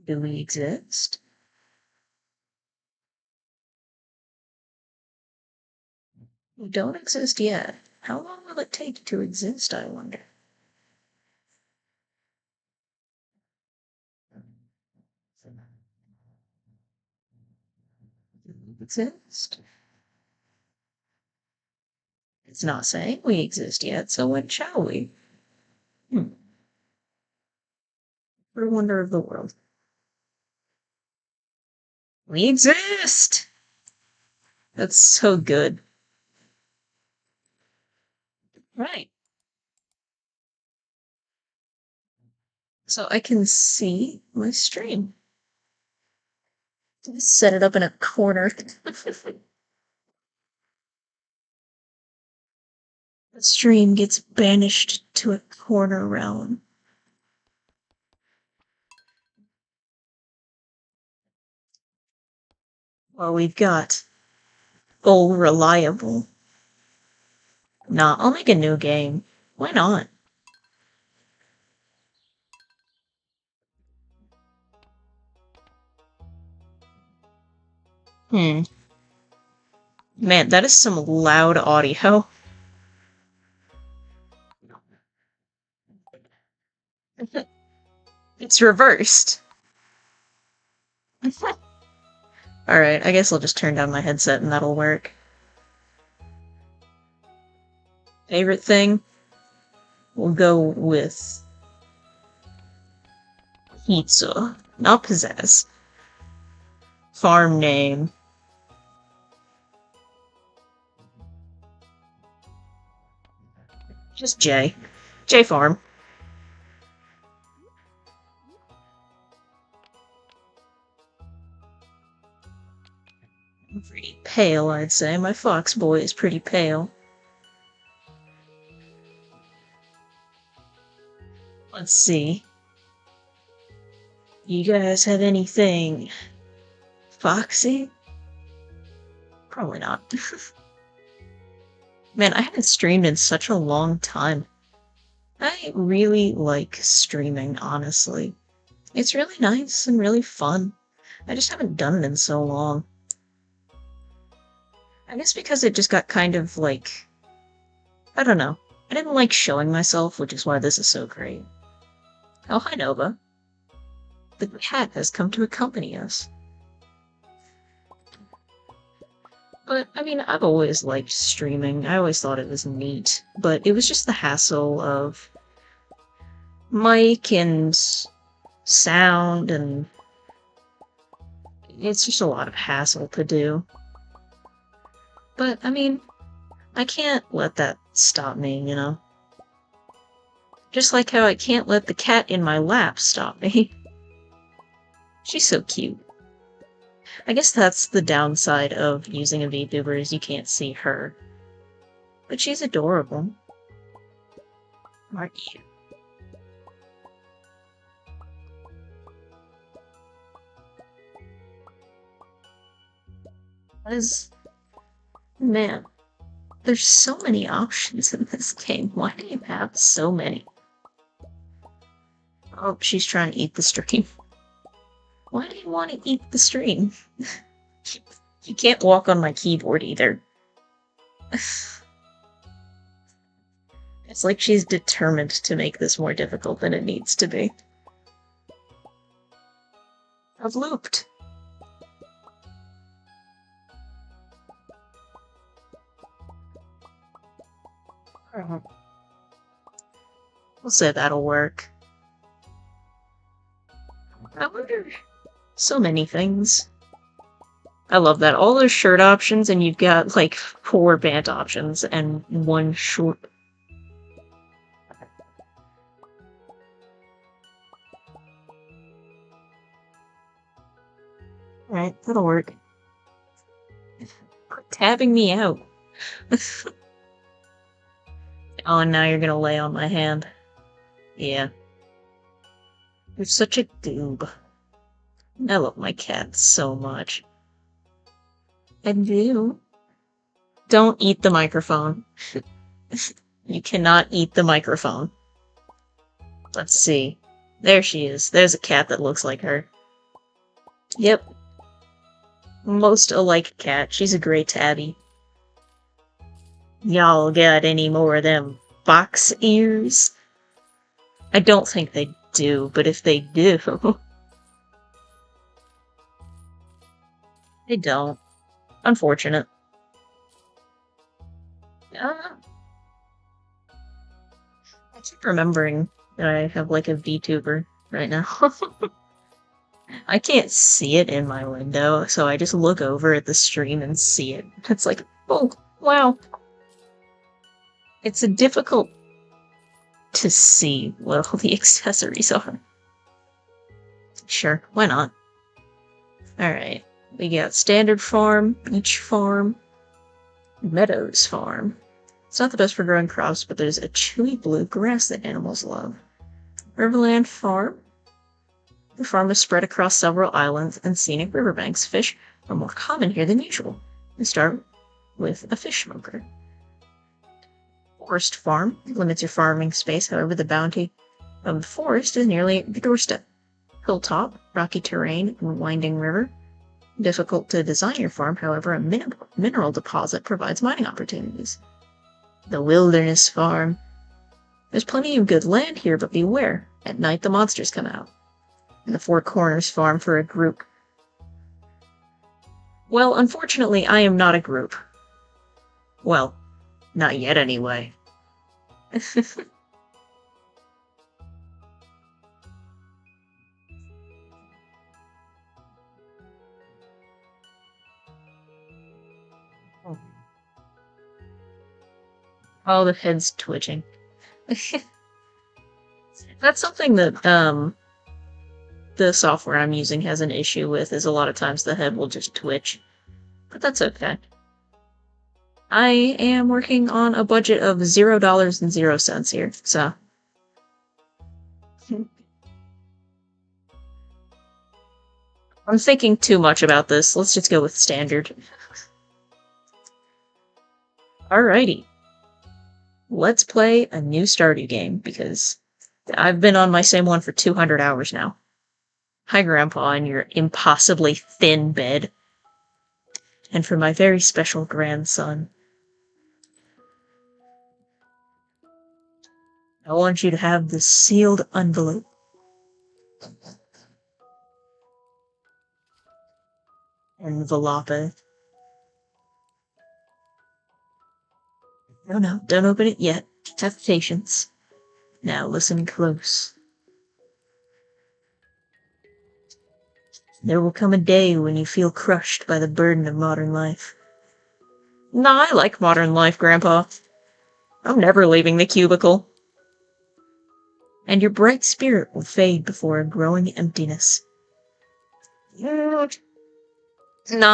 Do we exist? We don't exist yet. How long will it take to exist, I wonder? Exist? It's not saying we exist yet, so when shall we? Hmm. For wonder of the world. We exist! That's so good. Right. So I can see my stream. Just set it up in a corner. The stream gets banished to a corner realm. Well, we've got old reliable. Nah, I'll make a new game. Why not? Hmm. Man, that is some loud audio. It's reversed. Alright, I guess I'll just turn down my headset and that'll work. Favorite thing? We'll go with pizza. Not pizzazz. Farm name. Just J. J Farm. Pretty pale, I'd say. My Foxboi is pretty pale. Let's see. You guys have anything foxy? Probably not. Man, I haven't streamed in such a long time. I really like streaming, honestly. It's really nice and really fun. I just haven't done it in so long. I guess because it just got kind of like... I don't know. I didn't like showing myself, which is why this is so great. Oh, hi, Nova. The cat has come to accompany us. But, I mean, I've always liked streaming. I always thought it was neat. But it was just the hassle of mic and sound, and it's just a lot of hassle to do. But, I mean, I can't let that stop me, you know? Just like how I can't let the cat in my lap stop me. She's so cute. I guess that's the downside of using a VTuber, is you can't see her. But she's adorable. Aren't you? That is... Man. There's so many options in this game. Why do you have so many? Oh, she's trying to eat the stream. Why do you want to eat the stream? You can't walk on my keyboard either. It's like she's determined to make this more difficult than it needs to be. I've looped. We'll say that'll work. I wonder... So many things. I love that. All those shirt options, and you've got, like, 4 band options and 1 short. Alright, that'll work. Quit tabbing me out. Oh, and now you're gonna lay on my hand. Yeah. You're such a goob. I love my cat so much. I do. Don't eat the microphone. You cannot eat the microphone. Let's see. There she is. There's a cat that looks like her. Yep. Most alike cat. She's a great tabby. Y'all got any more of them box ears? I don't think they do, but if they do... they don't. Unfortunate. I keep remembering that I have like a VTuber right now. I can't see it in my window, so I just look over at the stream and see it. It's like, oh, wow. It's difficult to see what all the accessories are. Sure, why not? Alright, we got Standard Farm, Beach Farm, Meadows Farm. It's not the best for growing crops, but there's a chewy blue grass that animals love. Riverland Farm. The farm is spread across several islands and scenic riverbanks. Fish are more common here than usual. We start with a fish smoker. Forest Farm limits your farming space, however the bounty of the forest is nearly at your doorstep. Hilltop, rocky terrain, and winding river. Difficult to design your farm, however, a mineral deposit provides mining opportunities. The Wilderness Farm. There's plenty of good land here, but beware. At night the monsters come out. And the Four Corners Farm for a group. Well, unfortunately, I am not a group. Well, not yet anyway. Oh, the head's twitching. That's something that, the software I'm using has an issue with, is a lot of times the head will just twitch. But that's okay. I am working on a budget of $0.00 here, so... I'm thinking too much about this. Let's just go with standard. Alrighty. Let's play a new Stardew game, because I've been on my same one for 200 hours now. Hi, Grandpa, in your impossibly thin bed. And for my very special grandson, I want you to have the sealed envelope. Envelope. No, don't open it yet. Have patience. Now listen close. There will come a day when you feel crushed by the burden of modern life. Nah, I like modern life, Grandpa. I'm never leaving the cubicle. And your bright spirit will fade before a growing emptiness. Nah,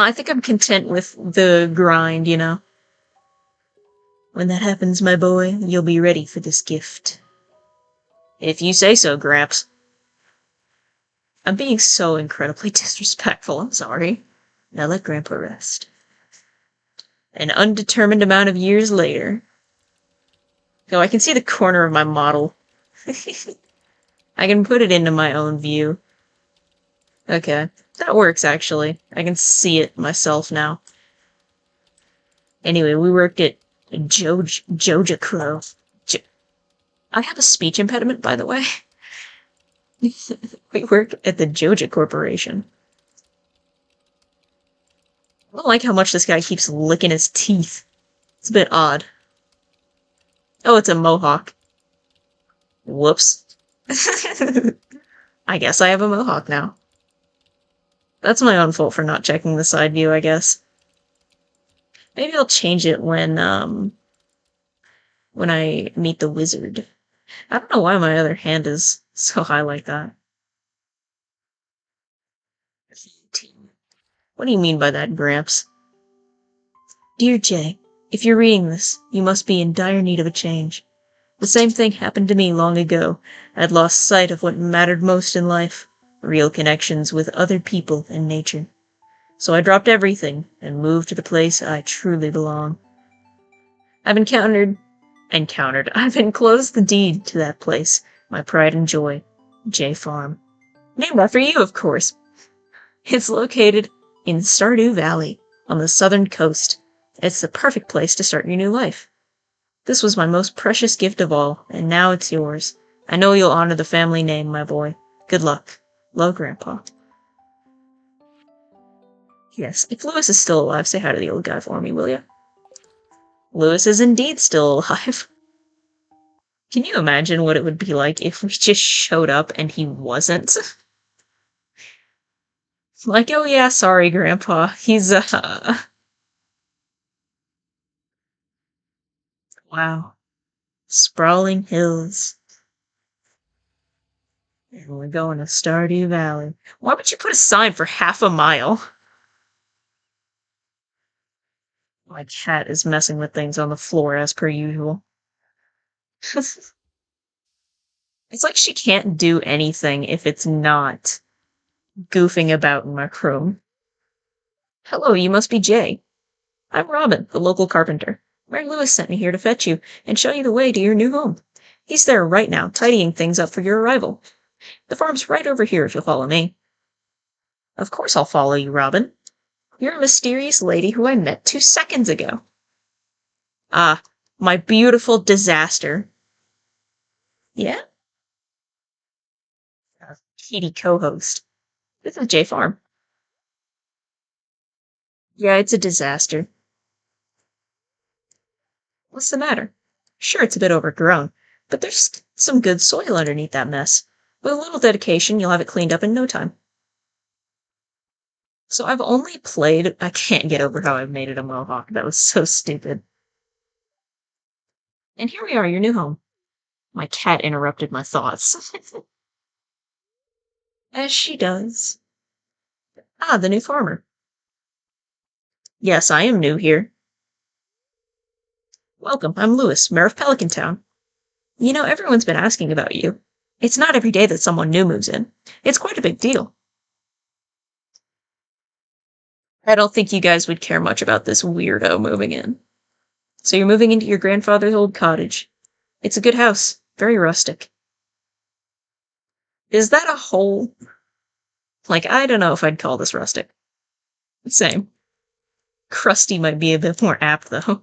I think I'm content with the grind, you know. When that happens, my boy, you'll be ready for this gift. If you say so, Gramps. I'm being so incredibly disrespectful, I'm sorry. Now let Grandpa rest. An undetermined amount of years later. Oh, I can see the corner of my model. I can put it into my own view. Okay, that works, actually. I can see it myself now. Anyway, we worked at Joja Crow. I have a speech impediment, by the way. We work at the Joja Corporation. I don't like how much this guy keeps licking his teeth. It's a bit odd. Oh, it's a mohawk. Whoops. I guess I have a mohawk now. That's my own fault for not checking the side view, I guess. Maybe I'll change it when I meet the wizard. I don't know why my other hand is so high like that. What do you mean by that, Gramps? Dear Jay, if you're reading this, you must be in dire need of a change. The same thing happened to me long ago. I'd lost sight of what mattered most in life, real connections with other people and nature. So I dropped everything and moved to the place I truly belong. I've enclosed the deed to that place, my pride and joy, J Farm. Named after you, of course. It's located in Stardew Valley on the southern coast. It's the perfect place to start your new life. This was my most precious gift of all, and now it's yours. I know you'll honor the family name, my boy. Good luck. Love, Grandpa. Yes, if Lewis is still alive, say hi to the old guy for me, will you? Lewis is indeed still alive. Can you imagine what it would be like if we just showed up and he wasn't? Like, oh yeah, sorry, Grandpa. Wow. Sprawling hills. And we're going to Stardew Valley. Why would you put a sign for half a mile? My cat is messing with things on the floor as per usual. It's like she can't do anything if it's not goofing about in my room. Hello, you must be Jay. I'm Robin, the local carpenter. Mary Lewis sent me here to fetch you and show you the way to your new home. He's there right now, tidying things up for your arrival. The farm's right over here if you'll follow me. Of course I'll follow you, Robin. You're a mysterious lady who I met 2 seconds ago. Ah, my beautiful disaster. Yeah? Kitty co-host. This is J Farm. Yeah, it's a disaster. What's the matter? Sure, it's a bit overgrown, but there's some good soil underneath that mess. With a little dedication, you'll have it cleaned up in no time. So I've only played... I can't get over how I've made it a mohawk. That was so stupid. And here we are, your new home. My cat interrupted my thoughts. As she does. Ah, the new farmer. Yes, I am new here. Welcome, I'm Lewis, mayor of Pelican Town. You know, everyone's been asking about you. It's not every day that someone new moves in. It's quite a big deal. I don't think you guys would care much about this weirdo moving in. So you're moving into your grandfather's old cottage. It's a good house, very rustic. Is that a hole? Like, I don't know if I'd call this rustic. Same. Crusty might be a bit more apt, though.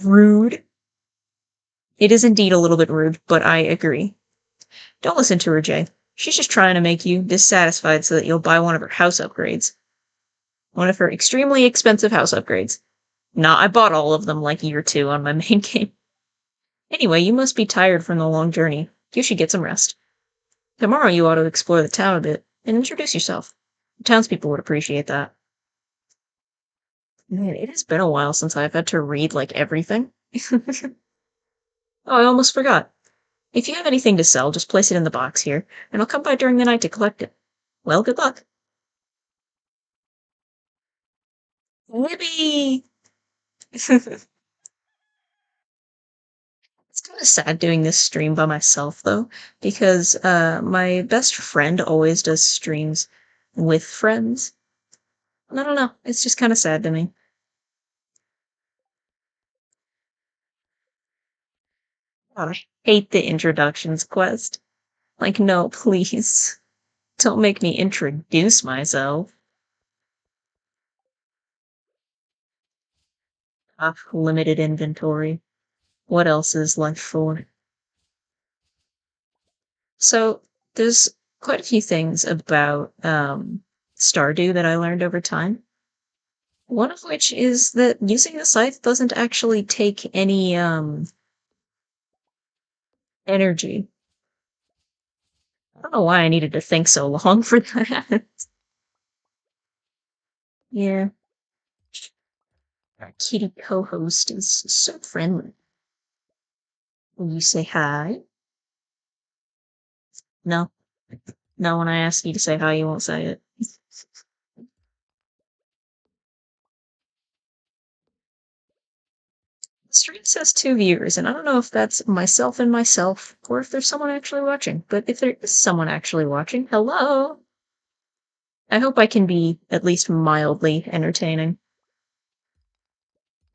Rude. It is indeed a little bit rude, but I agree. Don't listen to her, Jay. She's just trying to make you dissatisfied so that you'll buy one of her house upgrades. One of her extremely expensive house upgrades. Nah, I bought all of them like year 2 on my main game. Anyway, you must be tired from the long journey. You should get some rest. Tomorrow you ought to explore the town a bit and introduce yourself. The townspeople would appreciate that. Man, it has been a while since I've had to read, like, everything. Oh, I almost forgot. If you have anything to sell, just place it in the box here, and I'll come by during the night to collect it. Well, good luck. Yippee! It's kind of sad doing this stream by myself, though, because my best friend always does streams with friends. And I don't know, it's just kind of sad to me. God, I hate the introductions quest. Like, no, please. Don't make me introduce myself. Ah, limited inventory. What else is life for? So, there's quite a few things about Stardew that I learned over time. One of which is that using the scythe doesn't actually take any energy. I don't know why I needed to think so long for that. Yeah. Our kitty co-host is so friendly. Will you say hi? No. No, when I ask you to say hi, you won't say it. The stream says 2 viewers, and I don't know if that's myself and myself, or if there's someone actually watching. But if there is someone actually watching, hello! I hope I can be at least mildly entertaining.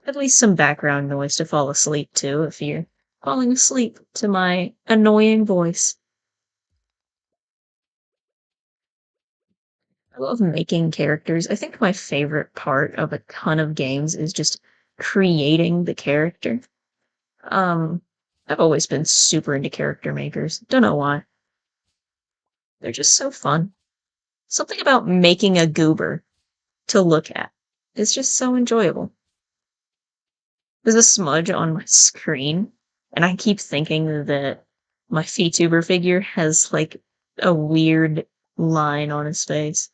At least some background noise to fall asleep to, if you're falling asleep to my annoying voice. I love making characters. I think my favorite part of a ton of games is just creating the character. Um, I've always been super into character makers. Don't know why. They're just so fun. Something about making a goober to look at is just so enjoyable. There's a smudge on my screen, and I keep thinking that my VTuber figure has like a weird line on his face.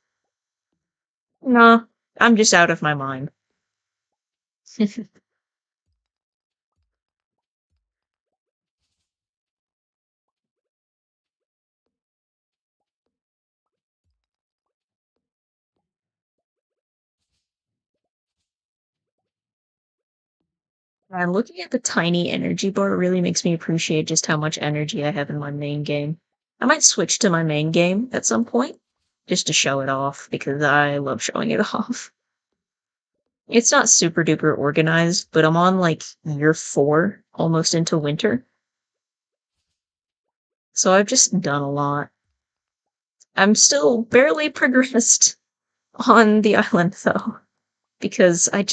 No, I'm just out of my mind. And looking at the tiny energy bar really makes me appreciate just how much energy I have in my main game. I might switch to my main game at some point, just to show it off, because I love showing it off. It's not super duper organized, but I'm on like year 4, almost into winter, so I've just done a lot. I'm still barely progressed on the island though, because I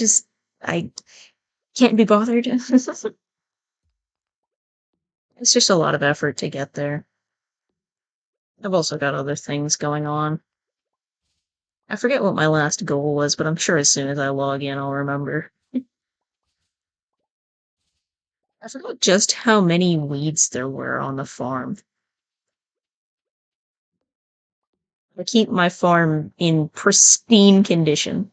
can't be bothered. It's just a lot of effort to get there. I've also got other things going on. I forget what my last goal was, but I'm sure as soon as I log in, I'll remember. I forgot just how many weeds there were on the farm. I keep my farm in pristine condition.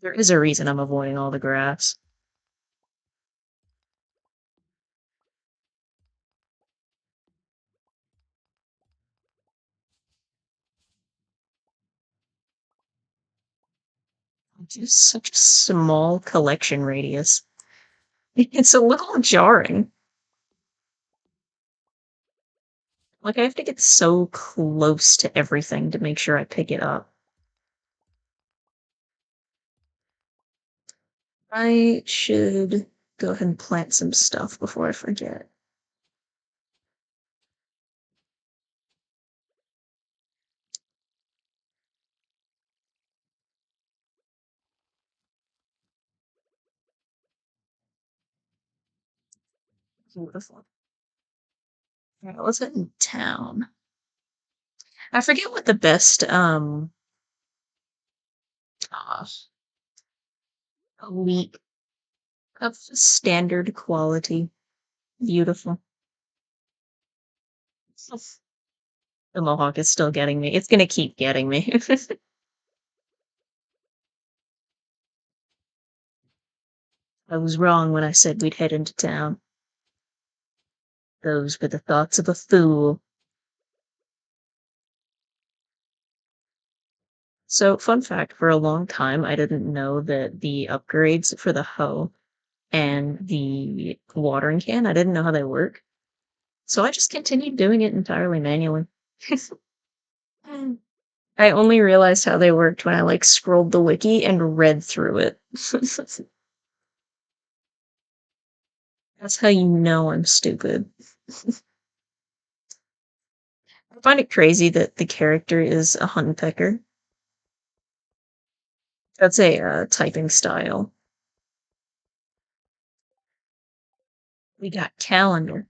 There is a reason I'm avoiding all the grass. Just such a small collection radius. It's a little jarring. Like, I have to get so close to everything to make sure I pick it up. I should go ahead and plant some stuff before I forget. Beautiful. Alright, let's head in town. I forget what the best, uh, elite of standard quality. Beautiful. The Mohawk is still getting me. It's gonna keep getting me. I was wrong when I said we'd head into town. Those were the thoughts of a fool. So, fun fact, for a long time, I didn't know that the upgrades for the hoe and the watering can, I didn't know how they work. So I just continued doing it entirely manually. I only realized how they worked when I like scrolled the wiki and read through it. That's how you know I'm stupid. I find it crazy that the character is a hunpecker. That's a typing style. We got calendar.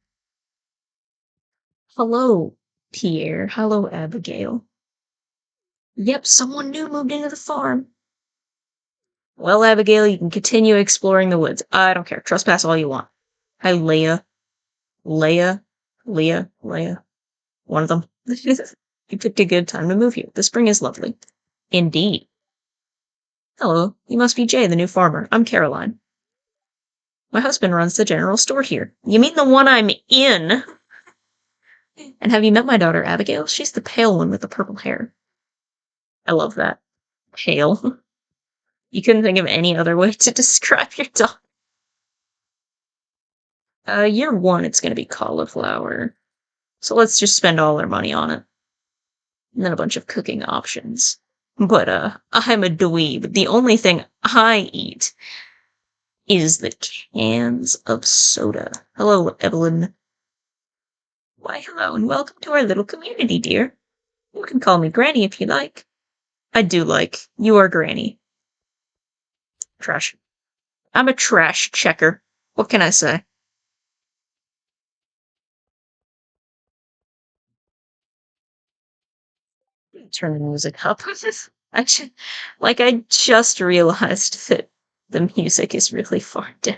Hello, Pierre. Hello, Abigail. Yep, someone new moved into the farm. Well, Abigail, you can continue exploring the woods. I don't care. Trespass all you want. Hi, Leia. Leia. One of them. You picked a good time to move here. The spring is lovely. Indeed. Hello, you must be Jay, the new farmer. I'm Caroline. My husband runs the general store here. You mean the one I'm in? And have you met my daughter, Abigail? She's the pale one with the purple hair. I love that. Pale. You couldn't think of any other way to describe your dog. Year 1, it's gonna be cauliflower. So let's just spend all our money on it. And then a bunch of cooking options. But, I'm a dweeb. The only thing I eat is the cans of soda. Hello, Evelyn. Why, hello, and welcome to our little community, dear. You can call me Granny if you like. I do like. You are Granny. Trash. I'm a trash checker. What can I say? Turn the music up. I just realized that the music is really far down.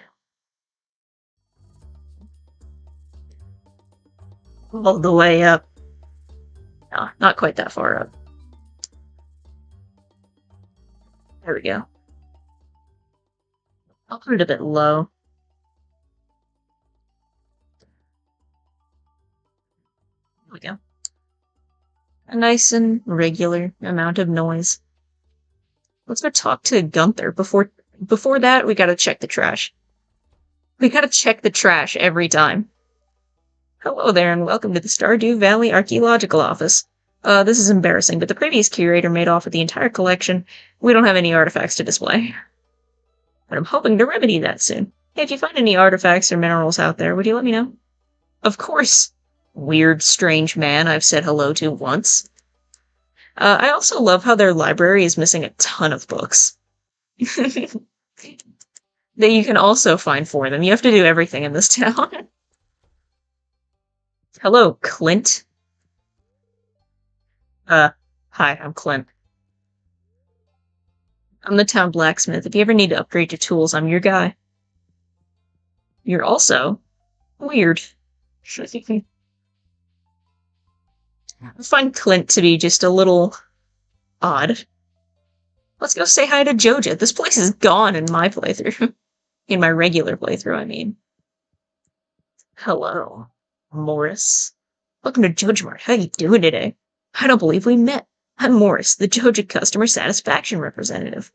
All the way up. No, not quite that far up. There we go. I'll put it a bit low. There we go. A nice and regular amount of noise. Let's go talk to Gunther. Before that, we gotta check the trash. We gotta check the trash every time. Hello there, and welcome to the Stardew Valley Archaeological Office. This is embarrassing, but the previous curator made off with the entire collection. We don't have any artifacts to display. But I'm hoping to remedy that soon. Hey, if you find any artifacts or minerals out there, would you let me know? Of course, weird, strange man I've said hello to once. I also love how their library is missing a ton of books. That you can also find for them. You have to do everything in this town. Hello, Clint. Hi, I'm Clint. I'm the town blacksmith. If you ever need to upgrade your tools, I'm your guy. You're also weird. I find Clint to be just a little odd. Let's go say hi to Joja. This place is gone in my playthrough. In my regular playthrough, I mean. Hello, Morris. Welcome to JojaMart. How you doing today? I don't believe we met. I'm Morris, the Joja Customer Satisfaction Representative.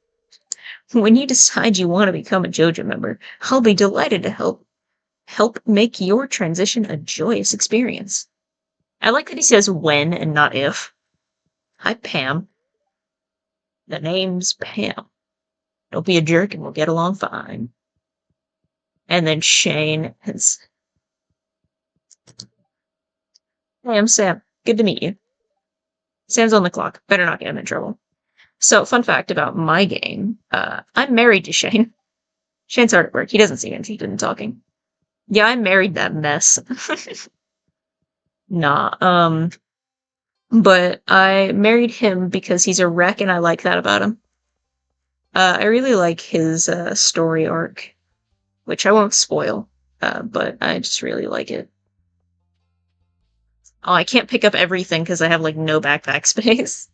When you decide you want to become a Joja member, I'll be delighted to help make your transition a joyous experience. I like that he says when and not if. Hi, Pam. The name's Pam. Don't be a jerk and we'll get along fine. And then Shane is... Hey, I'm Sam. Good to meet you. Sam's on the clock. Better not get him in trouble. So, fun fact about my game. I'm married to Shane. Shane's hard at work. He doesn't seem interested in talking. Yeah, I married that mess. Nah, but I married him because he's a wreck and I like that about him. I really like his story arc, which I won't spoil, but I just really like it. Oh, I can't pick up everything because I have, like, no backpack space.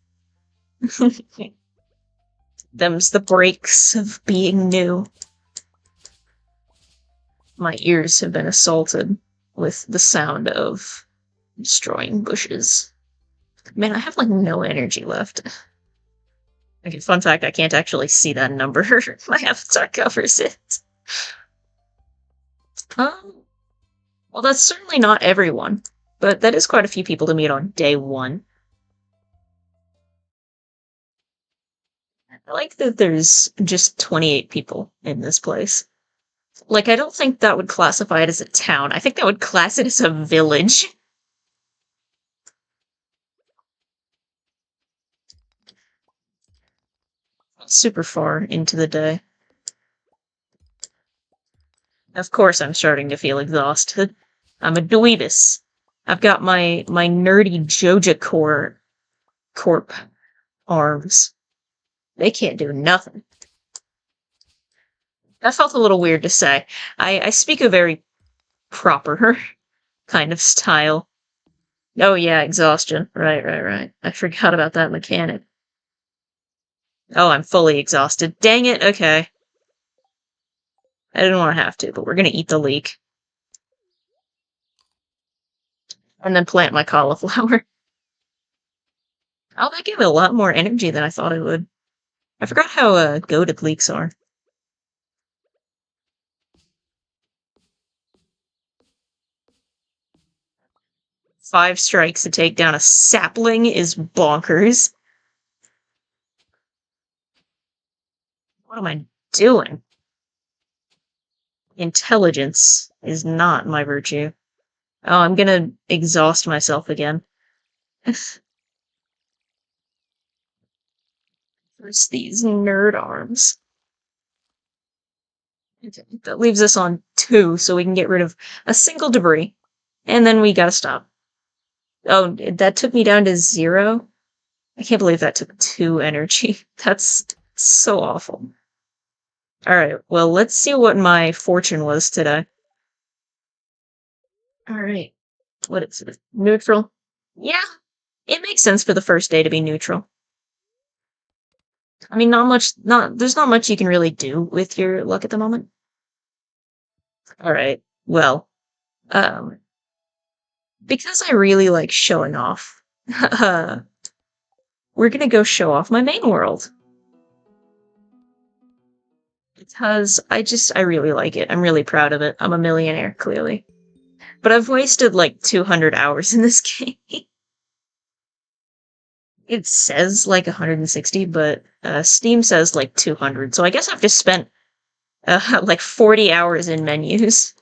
Them's the breaks of being new. My ears have been assaulted with the sound of destroying bushes. Man, I have, like, no energy left. Okay, fun fact, I can't actually see that number. My avatar covers it. Well, that's certainly not everyone, but that is quite a few people to meet on day one. I like that there's just 28 people in this place. Like, I don't think that would classify it as a town. I think that would class it as a village. Super far into the day. Of course I'm starting to feel exhausted. I'm a dweebus. I've got my nerdy Joja Corp arms. They can't do nothing. That felt a little weird to say. I speak a very proper kind of style. Oh yeah, exhaustion. Right. I forgot about that mechanic. Oh, I'm fully exhausted. Dang it, okay. I didn't want to have to, but we're gonna eat the leek. And then plant my cauliflower. Oh, that gave it a lot more energy than I thought it would. I forgot how goated leeks are. 5 strikes to take down a sapling is bonkers. What am I doing? Intelligence is not my virtue. Oh, I'm gonna exhaust myself again. First, these nerd arms. Okay, that leaves us on 2, so we can get rid of a single debris. And then we gotta stop. Oh, that took me down to 0? I can't believe that took 2 energy. That's so awful. Alright, well, let's see what my fortune was today. Alright, what is it? Neutral? Yeah, it makes sense for the first day to be neutral. I mean, there's not much you can really do with your luck at the moment. Alright, well, um, because I really like showing off, we're gonna go show off my main world. Because I really like it. I'm really proud of it. I'm a millionaire, clearly. But I've wasted like 200 hours in this game. It says like 160, but Steam says like 200. So I guess I've just spent like 40 hours in menus.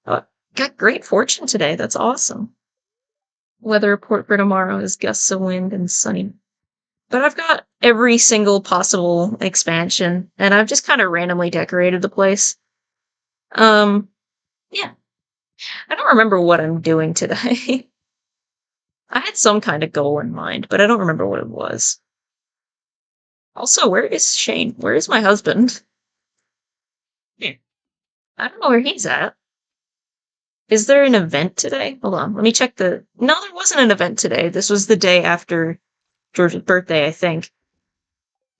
Oh, got great fortune today. That's awesome. Weather report for tomorrow is gusts of wind and sunny. But I've got every single possible expansion, and I've just kind of randomly decorated the place. Yeah. I don't remember what I'm doing today. I had some kind of goal in mind, but I don't remember what it was. Also, where is Shane? Where is my husband? Yeah. I don't know where he's at. Is there an event today? Hold on, let me check the... No, there wasn't an event today. This was the day after George's birthday, I think.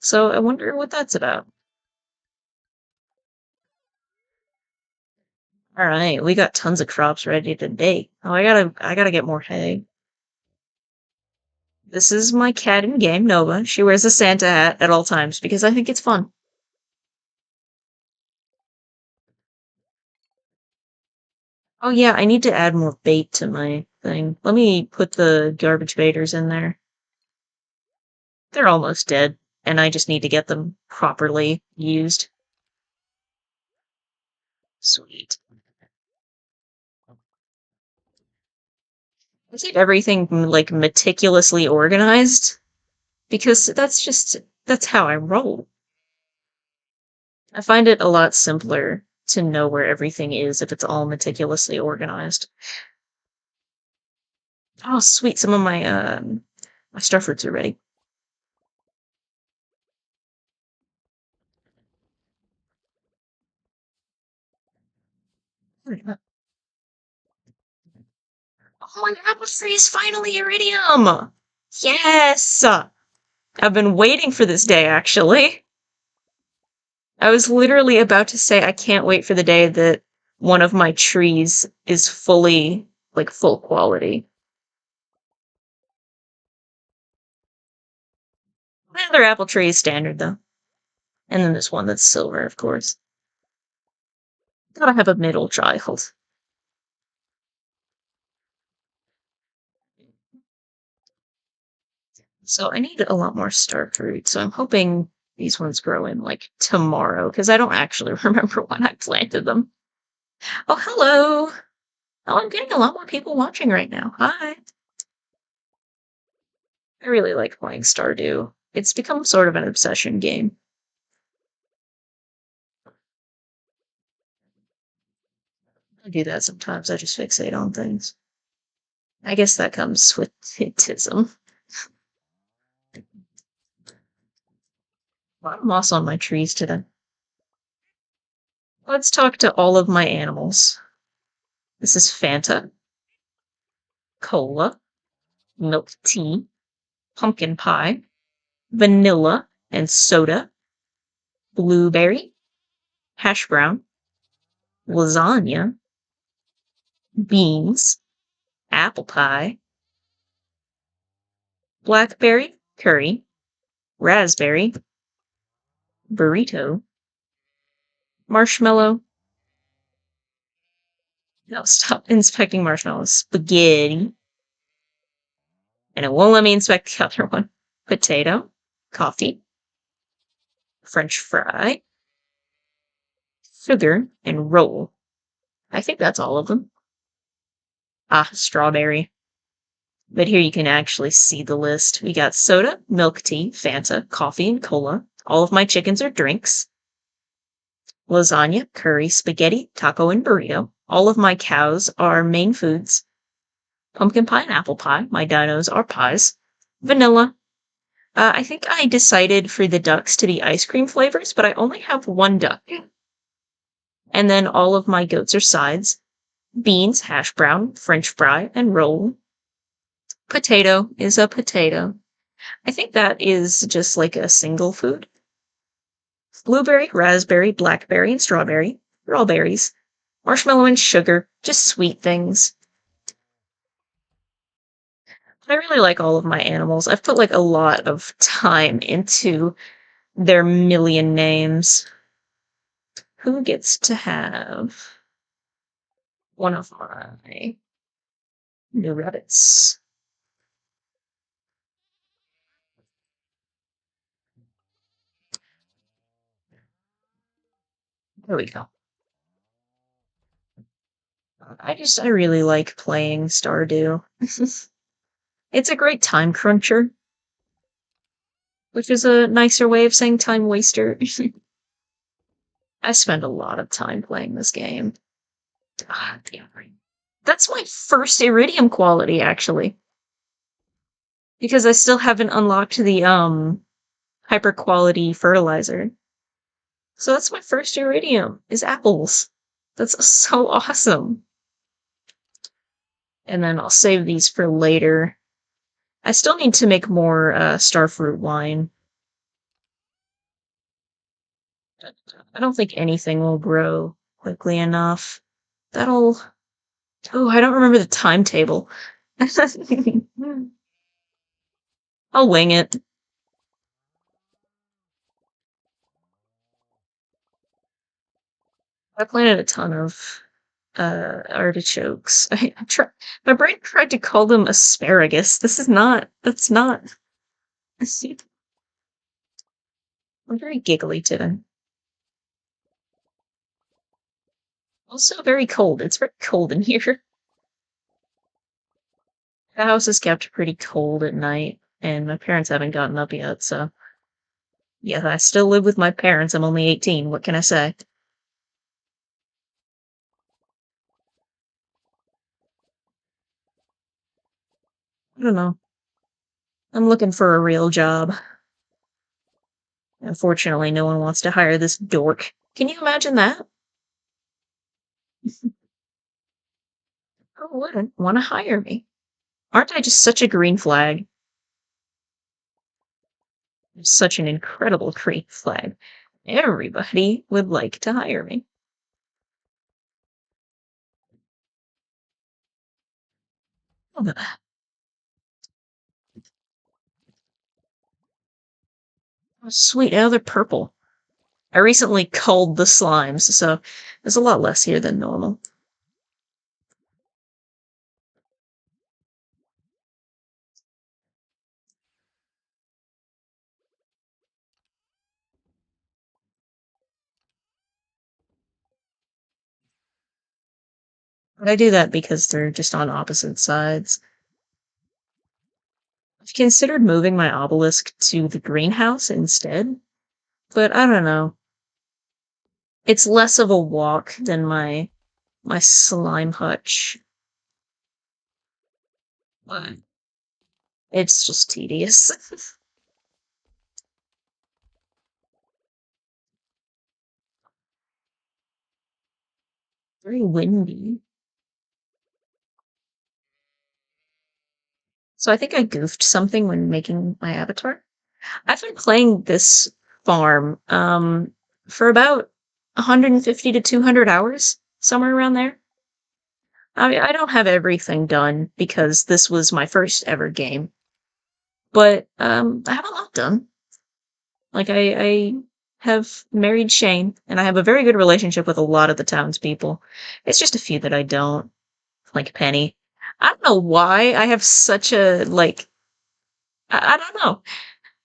So I wonder what that's about. Alright, we got tons of crops ready today. Oh, I gotta get more hay. This is my cat in game, Nova. She wears a Santa hat at all times because I think it's fun. Oh yeah, I need to add more bait to my thing. Let me put the garbage baiters in there. They're almost dead, and I just need to get them properly used. Sweet. I keep everything like meticulously organized because that's how I roll. I find it a lot simpler to know where everything is if it's all meticulously organized. Oh, sweet! Some of my starfruits are ready. Oh my apple tree is finally iridium! Yes! I've been waiting for this day, actually. I was literally about to say I can't wait for the day that one of my trees is fully, like, full quality. My other apple tree is standard, though. And then there's one that's silver, of course. Gotta have a middle child. So I need a lot more star fruit, so I'm hoping these ones grow in, like, tomorrow, because I don't actually remember when I planted them. Oh, hello! Oh, I'm getting a lot more people watching right now. Hi! I really like playing Stardew. It's become sort of an obsession game. I do that sometimes. I just fixate on things. I guess that comes with autism. A lot of moss on my trees today. Let's talk to all of my animals. This is Fanta, cola, milk tea, pumpkin pie, vanilla and soda, blueberry, hash brown, lasagna, beans, apple pie, blackberry, curry, raspberry, burrito, marshmallow. No, stop inspecting marshmallows. Spaghetti. And it won't let me inspect the other one. Potato, coffee, French fry, sugar, and roll. I think that's all of them. Ah, strawberry. But here you can actually see the list. We got soda, milk tea, Fanta, coffee, and cola. All of my chickens are drinks. Lasagna, curry, spaghetti, taco, and burrito. All of my cows are main foods. Pumpkin pie and apple pie. My dinos are pies. Vanilla. I think I decided for the ducks to be ice cream flavors, but I only have one duck. And then all of my goats are sides. Beans, hash brown, french fry, and roll. Potato is a potato. I think that is just like a single food. Blueberry, raspberry, blackberry, and strawberry. They're all berries. Marshmallow and sugar, just sweet things. I really like all of my animals. I've put like a lot of time into their million names. Who gets to have one of my new rabbits? There we go. I really like playing Stardew. It's a great time cruncher, which is a nicer way of saying time waster. I spend a lot of time playing this game. Ah, damn right. That's my first iridium quality, actually. Because I still haven't unlocked the, hyper quality fertilizer. So that's my first iridium, is apples. That's so awesome. And then I'll save these for later. I still need to make more, starfruit wine. I don't think anything will grow quickly enough. That'll... Oh, I don't remember the timetable. I'll wing it. I planted a ton of artichokes. My brain tried to call them asparagus. That's not. I'm very giggly today. Also very cold. It's very cold in here. The house is kept pretty cold at night, and my parents haven't gotten up yet, so yeah, I still live with my parents. I'm only 18. What can I say? I don't know. I'm looking for a real job. Unfortunately, no one wants to hire this dork. Can you imagine that? Who wouldn't want to hire me? Aren't I just such a green flag? Such an incredible green flag. Everybody would like to hire me. Oh, sweet, now they're purple. I recently culled the slimes, so there's a lot less here than normal. But I do that because they're just on opposite sides. I've considered moving my obelisk to the greenhouse instead, but I don't know. It's less of a walk than my slime hutch, but it's just tedious. Very windy. So I think I goofed something when making my avatar. I've been playing this farm for about 150 to 200 hours, somewhere around there. I mean, I don't have everything done because this was my first ever game, but I have a lot done. Like I have married Shane, and I have a very good relationship with a lot of the townspeople. It's just a few that I don't, like Penny. I don't know why I have such a like. I don't know.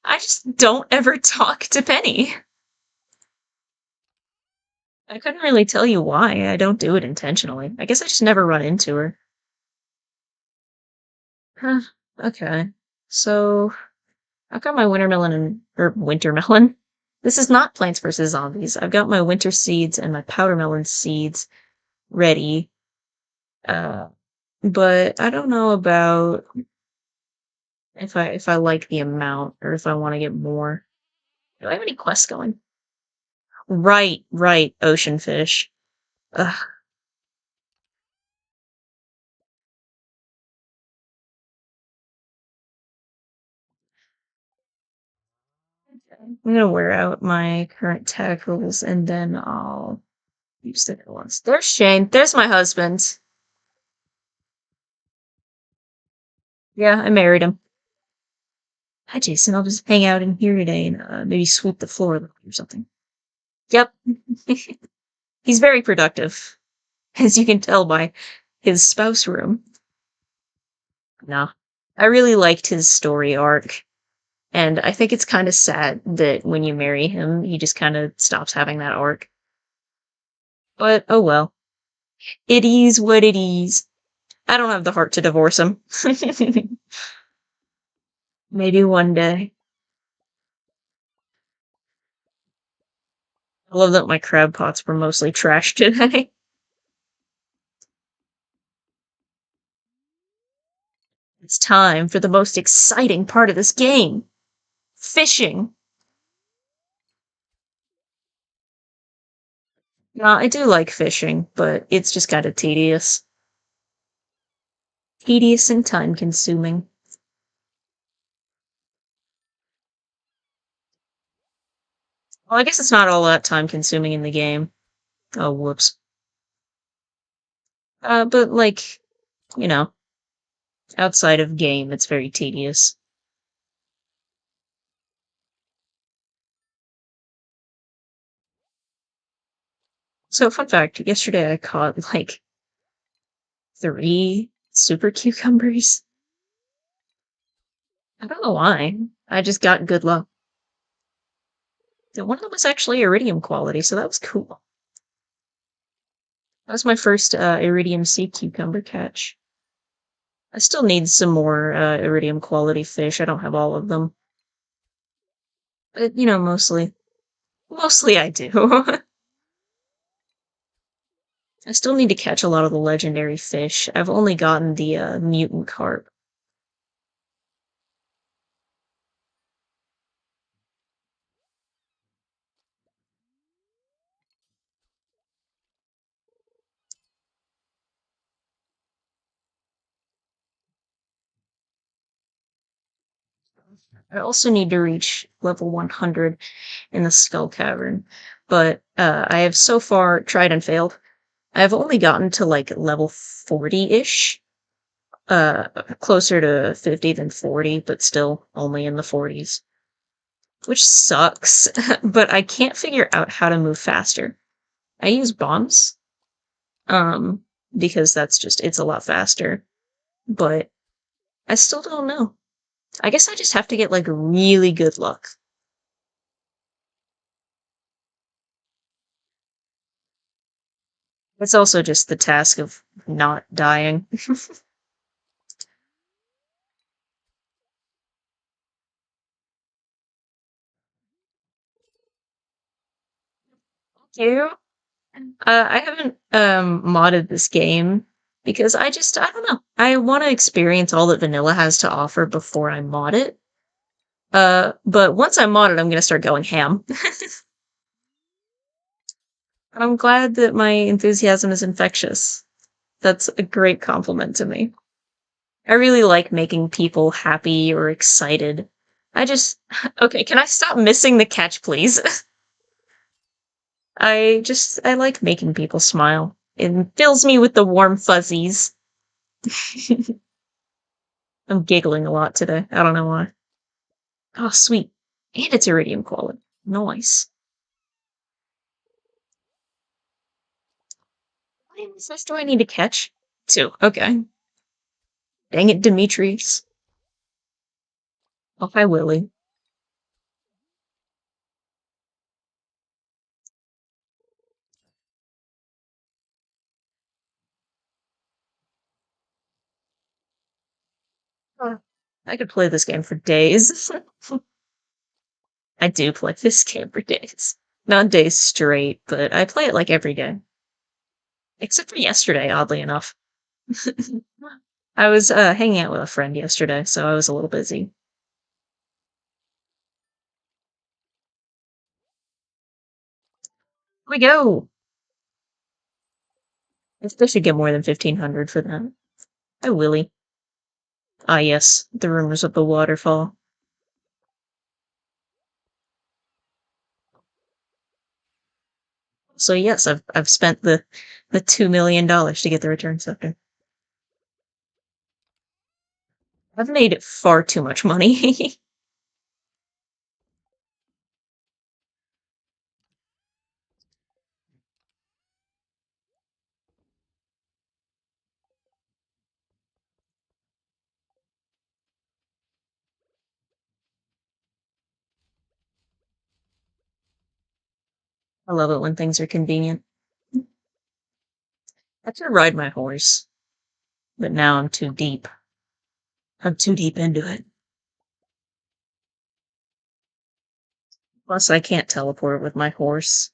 I just don't ever talk to Penny. I couldn't really tell you why. I don't do it intentionally. I guess I just never run into her. Huh, okay. So I've got my winter melon or winter melon. This is not Plants vs. Zombies. I've got my winter seeds and my powder melon seeds ready. Uh, but I don't know about if I like the amount or if I want to get more. Do I have any quests going? Right, right, ocean fish. Ugh, I'm gonna wear out my current tackles and then I'll use the new ones. There's Shane. There's my husband. Yeah, I married him. Hi, Jason. I'll just hang out in here today and maybe sweep the floor or something. Yep. He's very productive, as you can tell by his spouse room. Nah. I really liked his story arc, and I think it's kind of sad that when you marry him, he just kind of stops having that arc. But oh well. It is what it is. I don't have the heart to divorce him. Maybe one day. I love that my crab pots were mostly trash today. It's time for the most exciting part of this game. Fishing. Now, I do like fishing, but it's just kind of tedious. Tedious and time consuming. Well, I guess it's not all that time consuming in the game. Oh, whoops. But like, you know, outside of game, it's very tedious. So, fun fact, yesterday I caught like 3 super cucumbers. I don't know why. I just got good luck. And one of them was actually iridium quality, so that was cool. That was my first iridium sea cucumber catch. I still need some more iridium quality fish. I don't have all of them. But, mostly I do. I still need to catch a lot of the legendary fish. I've only gotten the mutant carp. I also need to reach level 100 in the Skull Cavern, but I have so far tried and failed. I've only gotten to like level 40-ish, closer to 50 than 40, but still only in the 40s, which sucks. But I can't figure out how to move faster. I use bombs, um, because it's a lot faster, but I still don't know. I guess I just have to get like really good luck. It's also just the task of not dying. You? I haven't modded this game because I don't know. I want to experience all that vanilla has to offer before I mod it. But once I mod it, I'm gonna start going ham. I'm glad that my enthusiasm is infectious. That's a great compliment to me. I really like making people happy or excited. I just okay, can I stop missing the catch, please? I like making people smile. It fills me with the warm fuzzies. I'm giggling a lot today. I don't know why. Oh, sweet. And it's iridium quality. Nice. How many fish do I need to catch? 2. Okay. Dang it, Demetrius. Oh, hi, Willie. I could play this game for days. I do play this game for days. Not days straight, but I play it like every day. Except for yesterday, oddly enough. I was hanging out with a friend yesterday, so I was a little busy. Here we go! I think I should get more than 1,500 for that. Hi, Willie. Ah, yes, the rumors of the waterfall. So yes, I've spent the $2 million to get the return scepter. I've made far too much money. I love it when things are convenient. I could ride my horse, but now I'm too deep. I'm too deep into it. Plus, I can't teleport with my horse,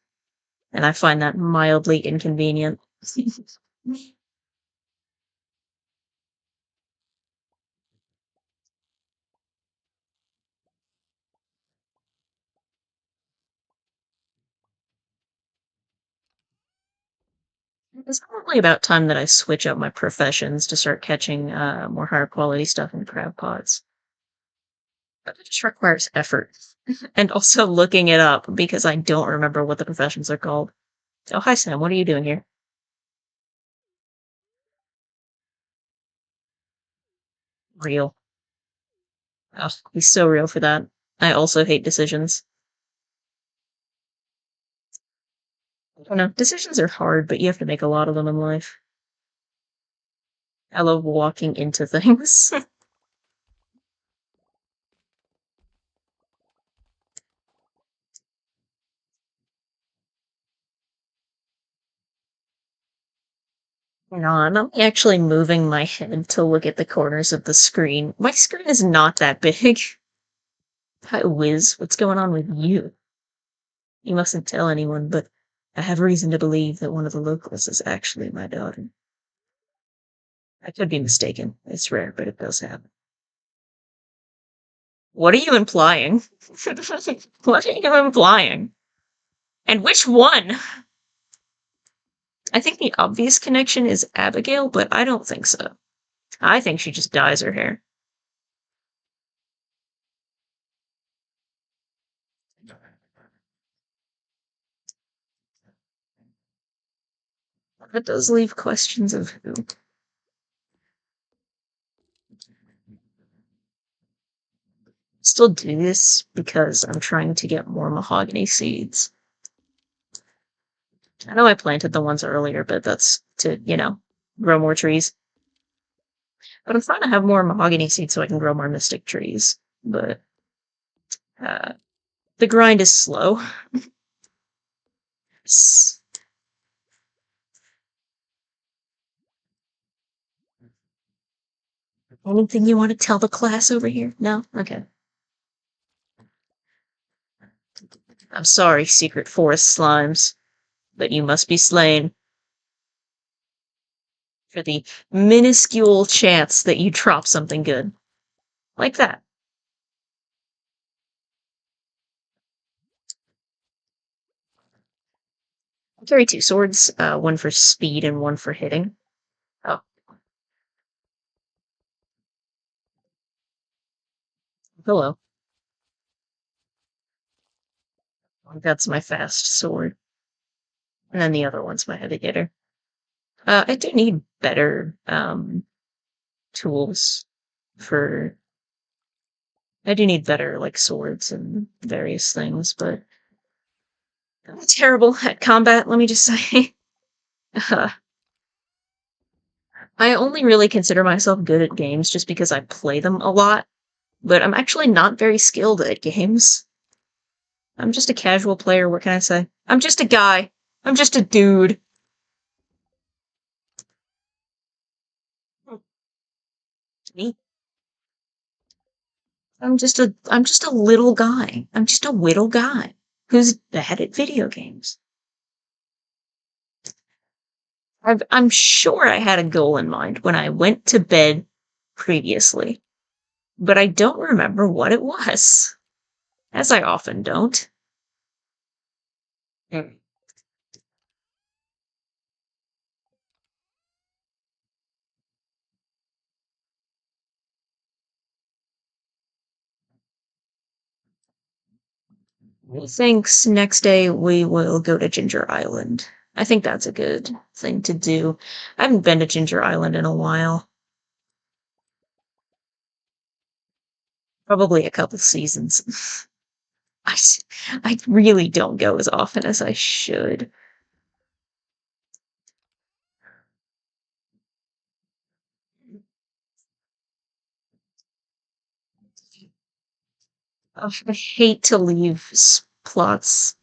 and I find that mildly inconvenient. It's probably about time that I switch up my professions to start catching more higher quality stuff in crab pots. But it just requires effort. And also looking it up because I don't remember what the professions are called. Oh, hi, Sam. What are you doing here? Real. Oh, he's so real for that. I also hate decisions. I don't know. Decisions are hard, but you have to make a lot of them in life. I love walking into things. No, I'm only actually moving my head to look at the corners of the screen. My screen is not that big. Hi, Wiz. What's going on with you? You mustn't tell anyone, but I have reason to believe that one of the locals is actually my daughter. I could be mistaken. It's rare, but it does happen. What are you implying? What are you implying? And which one? I think the obvious connection is Abigail, but I don't think so. I think she just dyes her hair. That does leave questions of who. Still do this because I'm trying to get more mahogany seeds. I know I planted the ones earlier, but that's to, grow more trees. But I'm trying to have more mahogany seeds so I can grow more mystic trees. But uh, the grind is slow. Anything you want to tell the class over here? No? Okay. I'm sorry, secret forest slimes, but you must be slain for the minuscule chance that you drop something good. Like that. I carry two swords, one for speed and one for hitting. Oh, hello. That's my fast sword. And then the other one's my heavy hitter. I do need better, tools for... I do need better, like, swords and various things, but I'm terrible at combat, let me just say. I only really consider myself good at games just because I play them a lot, but I'm actually not very skilled at games. I'm just a casual player, what can I say? I'm just a guy. I'm just a dude. Me? I'm just a little guy. I'm just a little guy who's bad at video games. I'm sure I had a goal in mind when I went to bed previously, but I don't remember what it was, as I often don't. Mm. Thanks. Next day we will go to Ginger Island. I think that's a good thing to do. I haven't been to Ginger Island in a while. Probably a couple seasons. I, I really don't go as often as I should. I hate to leave plots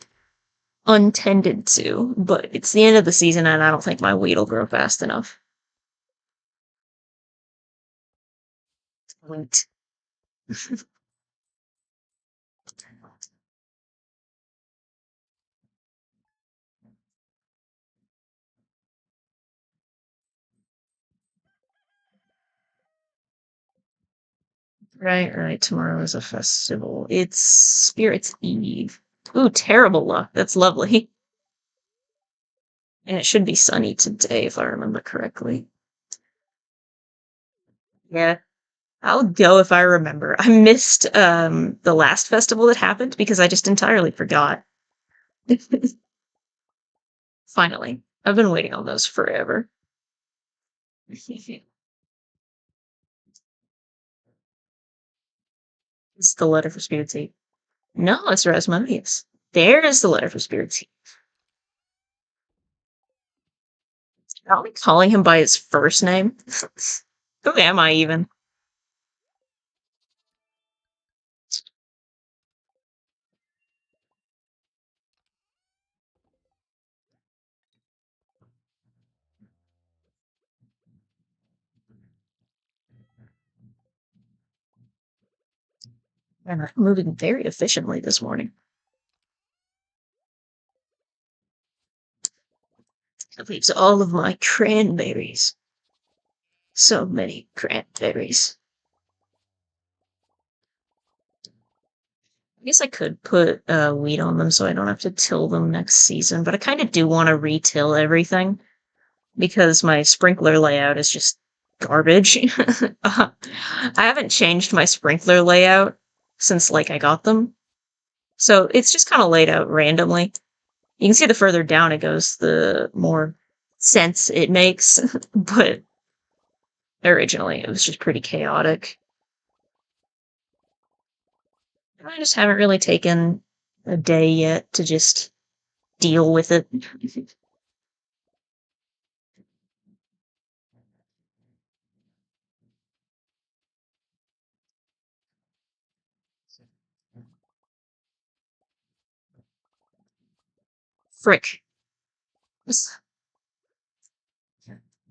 untended to, but it's the end of the season and I don't think my wheat will grow fast enough. Wheat. Right, right. Tomorrow is a festival. It's Spirit's Eve. Ooh, terrible luck. That's lovely. And it should be sunny today, if I remember correctly. Yeah, I'll go if I remember. I missed the last festival that happened because I just entirely forgot. Finally. I've been waiting on those forever. It's the letter for Spirit's Eve. No, it's Rasmodius. There is the letter for Spirit's Eve. Are we calling him by his first name? Who am I even? I'm moving very efficiently this morning. It leaves all of my cranberries. So many cranberries. I guess I could put wheat on them so I don't have to till them next season, but I kind of do want to re-till everything because my sprinkler layout is just garbage. I haven't changed my sprinkler layout since like I got them, so it's just kind of laid out randomly. You can see the further down it goes, the more sense it makes, but originally it was just pretty chaotic. I just haven't really taken a day yet to just deal with it. Frick.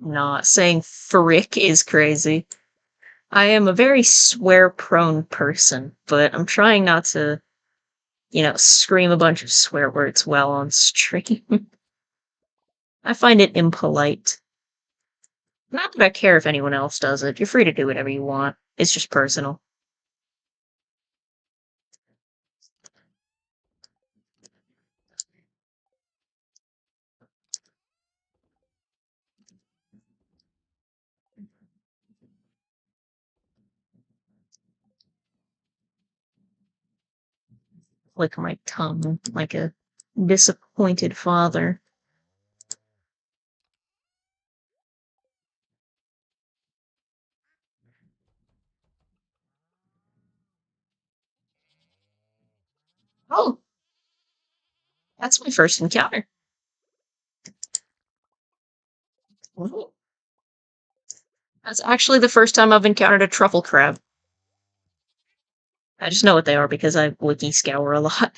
Not saying frick is crazy. I am a very swear prone person, but I'm trying not to, scream a bunch of swear words while on stream. I find it impolite. Not that I care if anyone else does it. You're free to do whatever you want. It's just personal. Lick my tongue like a disappointed father. Oh, that's my first encounter. Ooh. That's actually the first time I've encountered a truffle crab. I just know what they are because I wiki scour a lot.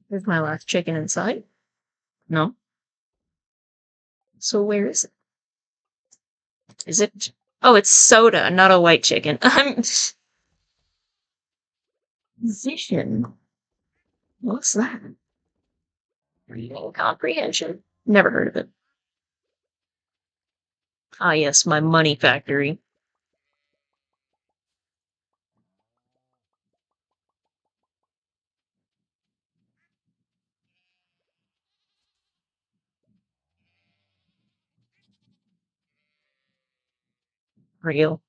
There's my last chicken inside. No. So where is it? Is it? Oh, it's soda, not a white chicken. I'm vision. What's that? Reading comprehension. Never heard of it. Ah, yes, my money factory. Real.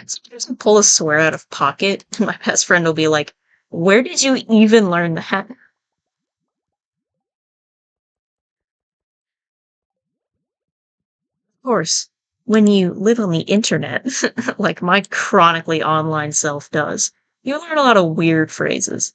Sometimes I pull a swear out of pocket, and my best friend will be like, "Where did you even learn that?" Of course, when you live on the internet, like my chronically online self does, you learn a lot of weird phrases.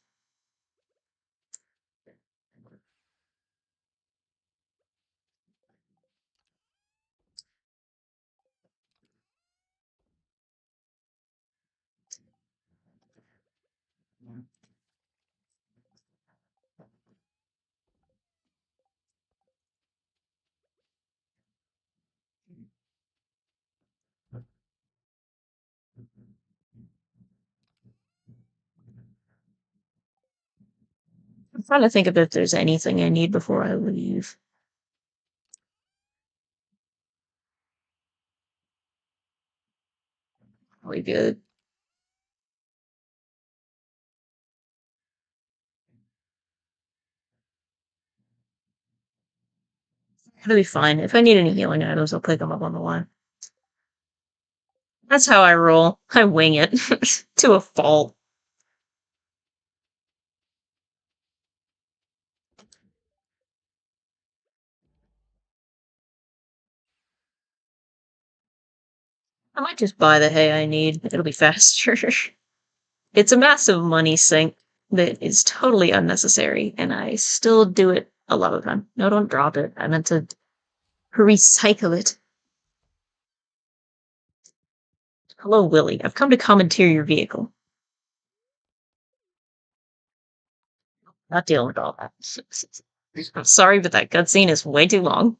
I'm trying to think of if there's anything I need before I leave. Probably good. It'll be fine. If I need any healing items, I'll pick them up on the line. That's how I roll. I wing it to a fault. I might just buy the hay I need. It'll be faster. It's a massive money sink that is totally unnecessary, and I still do it a lot of the time. No, don't drop it. I meant to recycle it. Hello, Willie. I've come to commandeer your vehicle. Not dealing with all that. I'm sorry, but that cutscene is way too long.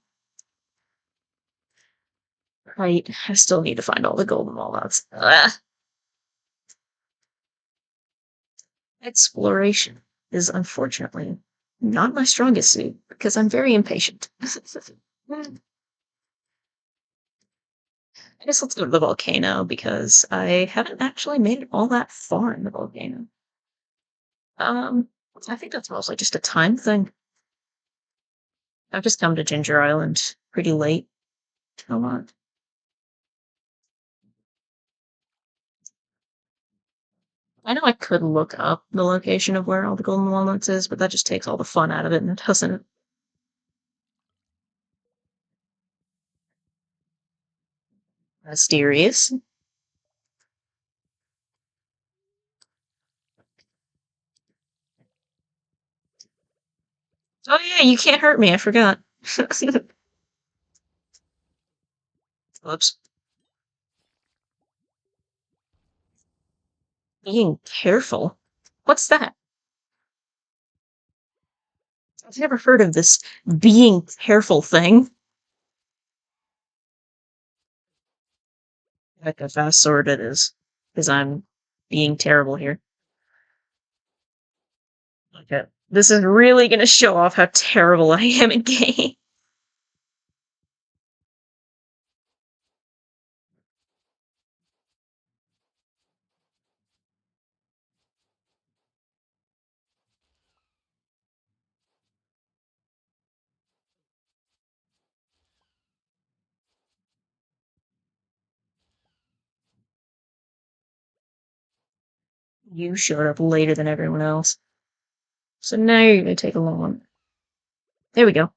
I still need to find all the golden walnuts. Ugh. Exploration is unfortunately not my strongest suit because I'm very impatient. I guess let's go to the volcano because I haven't actually made it all that far in the volcano. Um, I think that's mostly just a time thing. I've just come to Ginger Island pretty late a lot. I know I could look up the location of where all the golden walnuts is, but that just takes all the fun out of it and it doesn't. Mysterious. Oh yeah, you can't hurt me, I forgot. Whoops. Being careful? What's that? I've never heard of this being careful thing. Heck, a fast sword it is. Because I'm being terrible here. Okay. This is really gonna show off how terrible I am at game. You showed up later than everyone else. So now you're gonna take a long one. There we go.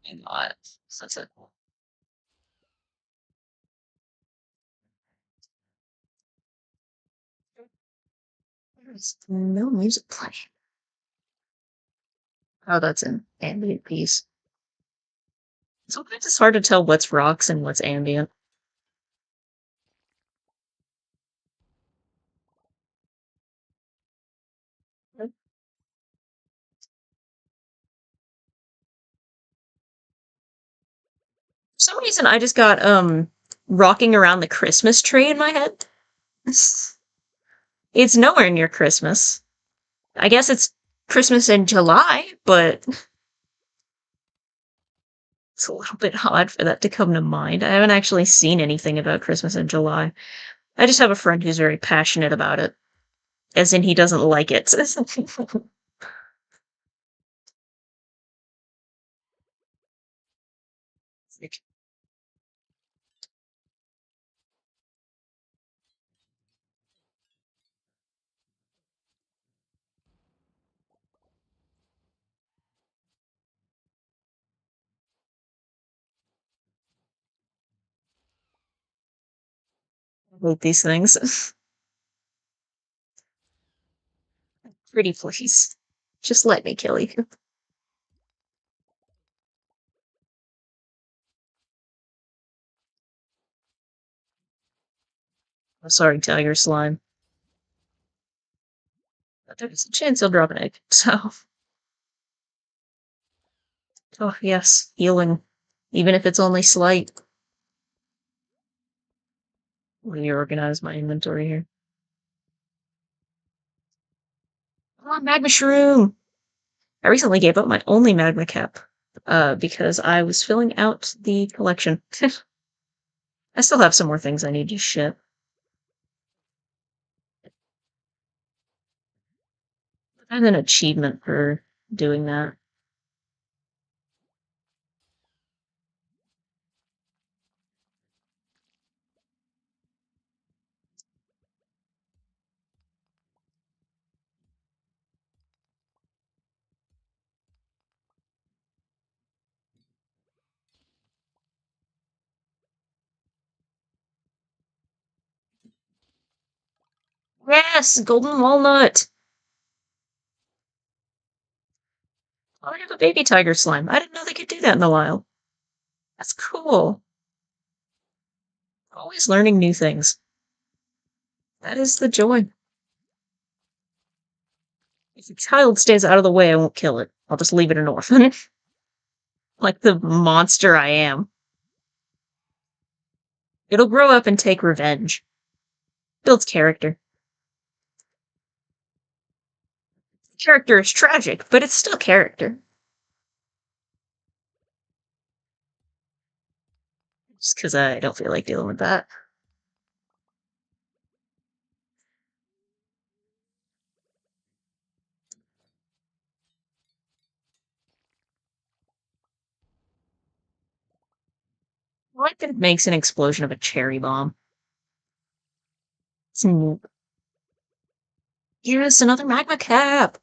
And that's it. There's no music playing. Oh, that's an ambient piece. Sometimes it's hard to tell what's rocks and what's ambient. For some reason, I just got rocking around the Christmas tree in my head. It's nowhere near Christmas. I guess it's Christmas in July, but it's a little bit odd for that to come to mind. I haven't actually seen anything about Christmas in July. I just have a friend who's very passionate about it, as in he doesn't like it. I hate these things. Pretty please. Just let me kill you. I'm sorry, Tiger Slime. But there's a chance he'll drop an egg, so. Oh, yes, healing. Even if it's only slight. Let me organize my inventory here. Oh, magma shroom! I recently gave up my only magma cap, because I was filling out the collection. I still have some more things I need to ship. I have an achievement for doing that. Yes! Golden walnut! Oh, I have a baby tiger slime. I didn't know they could do that in the wild. That's cool. Always learning new things. That is the joy. If a child stays out of the way, I won't kill it. I'll just leave it an orphan. Like the monster I am. It'll grow up and take revenge. Builds character. Character is tragic, but it's still character. Just because I don't feel like dealing with that. I like that it makes an explosion of a cherry bomb. It's neat. Yes, another magma cap!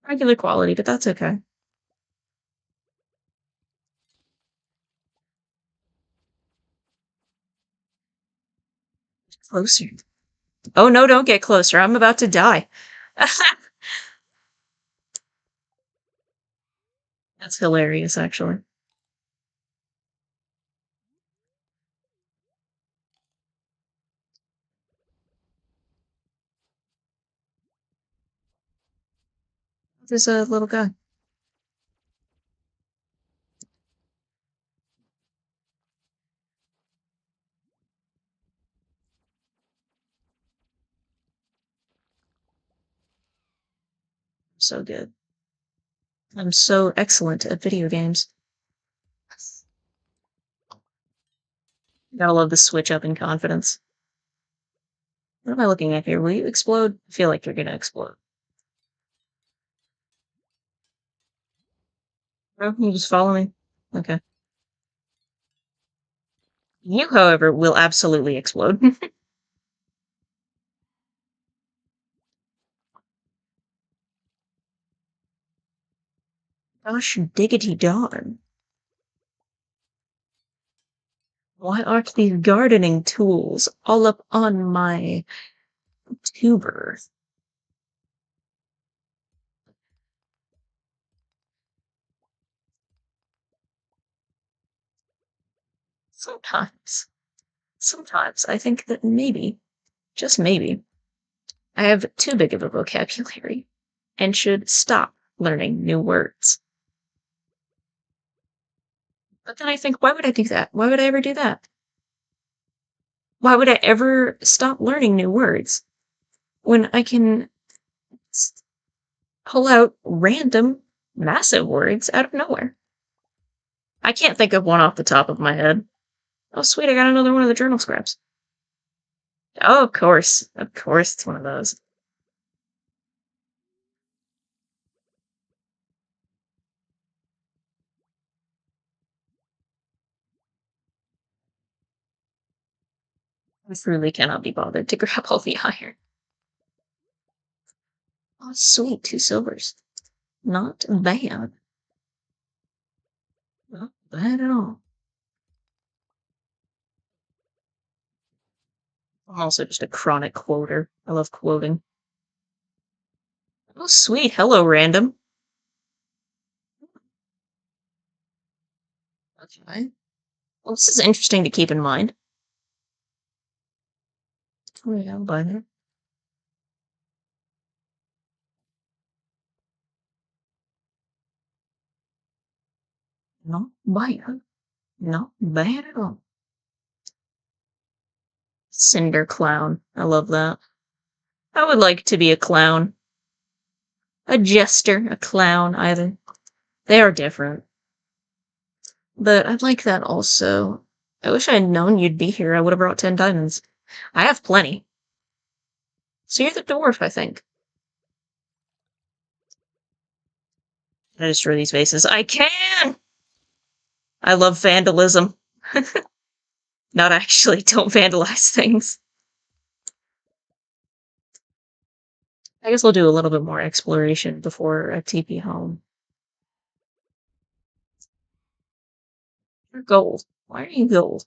Regular quality, but that's okay. Closer. Oh no, don't get closer. I'm about to die. That's hilarious, actually. There's a little guy. So good. I'm so excellent at video games. Gotta love the switch up in confidence. What am I looking at here? Will you explode? I feel like you're gonna explode. Oh, you just follow me? Okay. You, however, will absolutely explode. Gosh diggity darn. Why aren't these gardening tools all up on my VTuber. Sometimes I think that maybe, just maybe, I have too big of a vocabulary and should stop learning new words. But then I think, why would I do that? Why would I ever do that? Why would I ever stop learning new words when I can pull out random, massive words out of nowhere? I can't think of one off the top of my head. Oh, sweet, I got another one of the journal scraps. Oh, of course. Of course it's one of those. I truly cannot be bothered to grab all the iron. Oh, sweet, 2 silvers. Not bad. Not bad at all. I'm also just a chronic quoter. I love quoting. Oh, sweet. Hello, random. Okay. Well, this is interesting to keep in mind. Oh, yeah, I'll buy that. Not bad. Not bad at all. Cinder clown. I love that. I would like to be a clown. A jester, a clown, either. They are different. But I'd like that also. I wish I had known you'd be here. I would have brought 10 diamonds. I have plenty. So you're the dwarf, I think. Can I destroy these vases? I can! I love vandalism. Not actually, don't vandalize things. I guess we'll do a little bit more exploration before a TP home. You're gold. Why are you gold?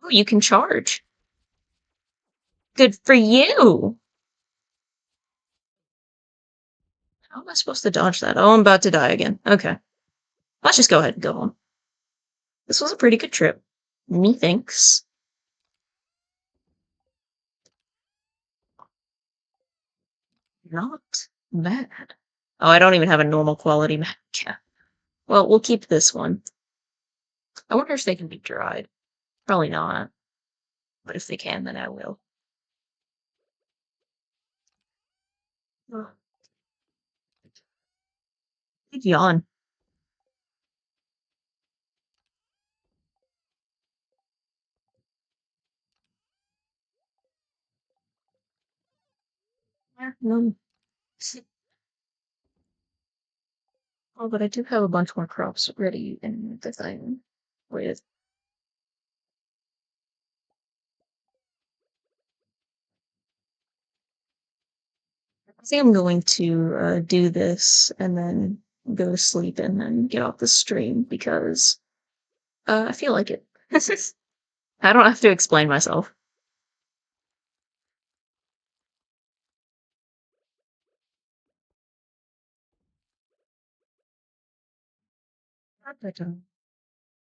Oh, you can charge. Good for you! How am I supposed to dodge that? Oh, I'm about to die again. Okay. Let's just go ahead and go home. This was a pretty good trip. Methinks. Not bad. Oh, I don't even have a normal quality map. Yeah. Well, we'll keep this one. I wonder if they can be dried. Probably not. But if they can, then I will. Oh, good yawn. Yeah, no. Oh, but I do have a bunch more crops ready in the thing with. I think I'm going to do this and then go to sleep and then get off the stream because I feel like it. I don't have to explain myself.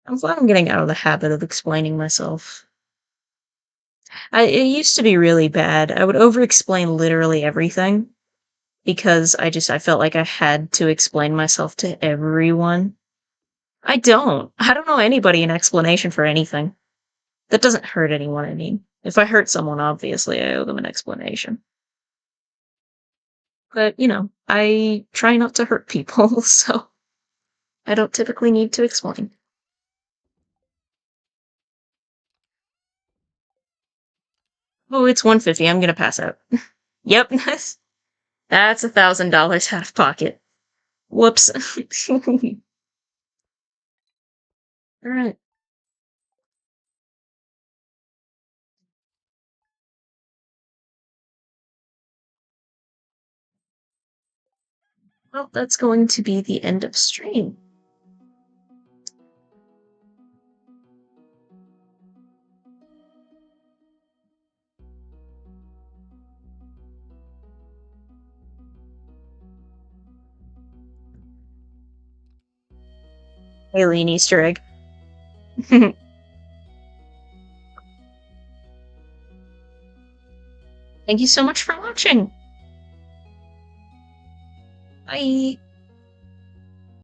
I'm glad I'm getting out of the habit of explaining myself. It used to be really bad. I would over-explain literally everything because I felt like I had to explain myself to everyone. I don't. I don't know anybody an explanation for anything. That doesn't hurt anyone, I mean. If I hurt someone, obviously I owe them an explanation. But, I try not to hurt people, so I don't typically need to explain. Oh, it's 150. I'm gonna pass out. Yep. That's $1,000 out of pocket. Whoops. Alright. Well, that's going to be the end of stream. alien Easter egg. Thank you so much for watching. Bye.